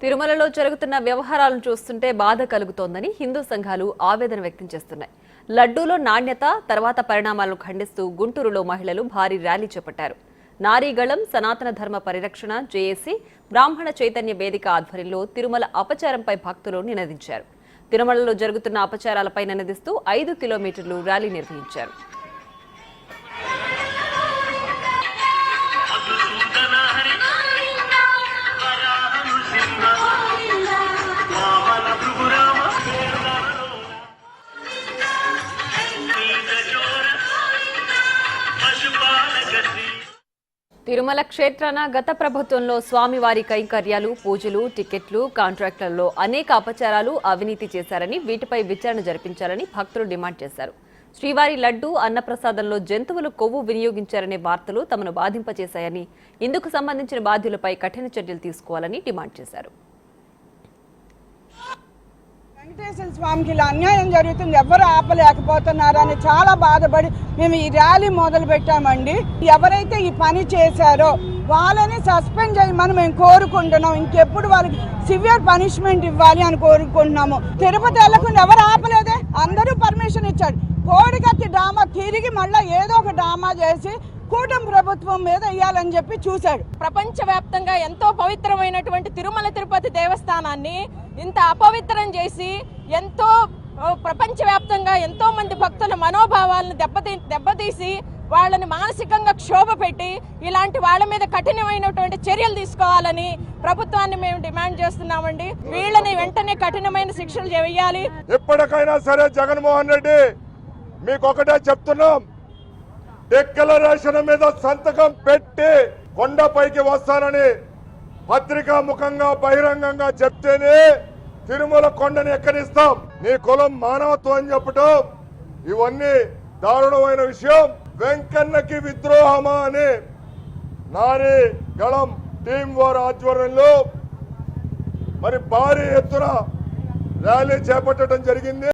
తిరుమలలో జరుగుతున్న వ్యవహారాలను చూస్తుంటే బాధ కలుగుతోందని హిందూ సంఘాలు ఆవేదన వ్యక్తం చేస్తున్నాయి. లడ్డూలో నాణ్యత తర్వాత పరిణామాలను ఖండిస్తూ గుంటూరులో మహిళలు భారీ ర్యాలీ చేపట్టారు. నారీగళం, సనాతన ధర్మ పరిరక్షణ, జేఏసీ, బ్రాహ్మణ చైతన్య వేదిక ఆధ్వర్యంలో తిరుమల అపచారంపై భక్తులు నినదించారు. తిరుమలలో జరుగుతున్న అపచారాలపై నినదిస్తూ 5 కిలోమీటర్లు ర్యాలీ నిర్వహించారు. తిరుమల క్షేత్రాన గత ప్రభుత్వంలో స్వామివారి కైంకర్యాలు, పూజలు, టికెట్లు, కాంట్రాక్టులలో అనేక అపచారాలు, అవినీతి చేశారని, వీటిపై విచారణ జరిపించాలని భక్తులు డిమాండ్ చేశారు. శ్రీవారి లడ్డు, అన్నప్రసాదంలో జంతువులు కొవ్వు వినియోగించారనే వార్తలు తమను బాధింపచేశాయని, ఇందుకు సంబంధించిన బాధ్యులపై కఠిన చర్యలు తీసుకోవాలని డిమాండ్ చేశారు. వెంకటేశ్వర స్వామికి ఇలా అన్యాయం జరుగుతుంది, ఎవరు ఆపలేకపోతున్నారని చాలా బాధపడి మేము ఈ ర్యాలీ మొదలు పెట్టామండి. ఎవరైతే ఈ పని చేశారో వాళ్ళని సస్పెండ్ చేయమని మేము కోరుకుంటున్నాం. ఇంకెప్పుడు వాళ్ళకి సివియర్ పనిష్మెంట్ ఇవ్వాలి అని కోరుకుంటున్నాము. తిరుపతి వెళ్ళకుండా ఎవరు ఆపలేదే, అందరూ పర్మిషన్ ఇచ్చాడు. కోడికత్తి డ్రామా తిరిగి మళ్ళీ ఏదో ఒక డ్రామా చేసి కూటమి ప్రభుత్వం మీద వేయాలని చెప్పి చూశాడు. ప్రపంచవ్యాప్తంగా ఎంతో పవిత్రమైనటువంటి తిరుమల తిరుపతి దేవస్థానాన్ని ఇంత అపవిత్రం చేసి ఎంతో ప్రపంచవ్యాప్తంగా ఎంతో మంది భక్తుల మనోభావాలను దెబ్బతీసి వాళ్ళని మానసికంగా క్షోభ పెట్టి ఇలాంటి వాళ్ళ మీద కఠినమైనటువంటి చర్యలు తీసుకోవాలని ప్రభుత్వాన్ని మేము డిమాండ్ చేస్తున్నామండి. వీళ్ళని వెంటనే కఠినమైన శిక్షలు చేయాలి. ఎప్పటికైనా సరే జగన్మోహన్ రెడ్డి మీకు ఒకటే చెప్తున్నాం, డిక్లరేషన్ మీద సంతకం పెట్టి కొండపైకి వస్తానని పత్రికా ముఖంగా బహిరంగంగా చెప్తేనే తిరుమల కొండని ఎక్కడిస్తాం. నీ కులం మానవత్వం అని చెప్పటం ఇవన్నీ దారుణమైన విషయం. వెంకన్నకి విద్రోహమా అని నారీ గళం టీం వారి ఆధ్వర్యంలో మరి భారీ ఎత్తున ర్యాలీ చేపట్టడం జరిగింది.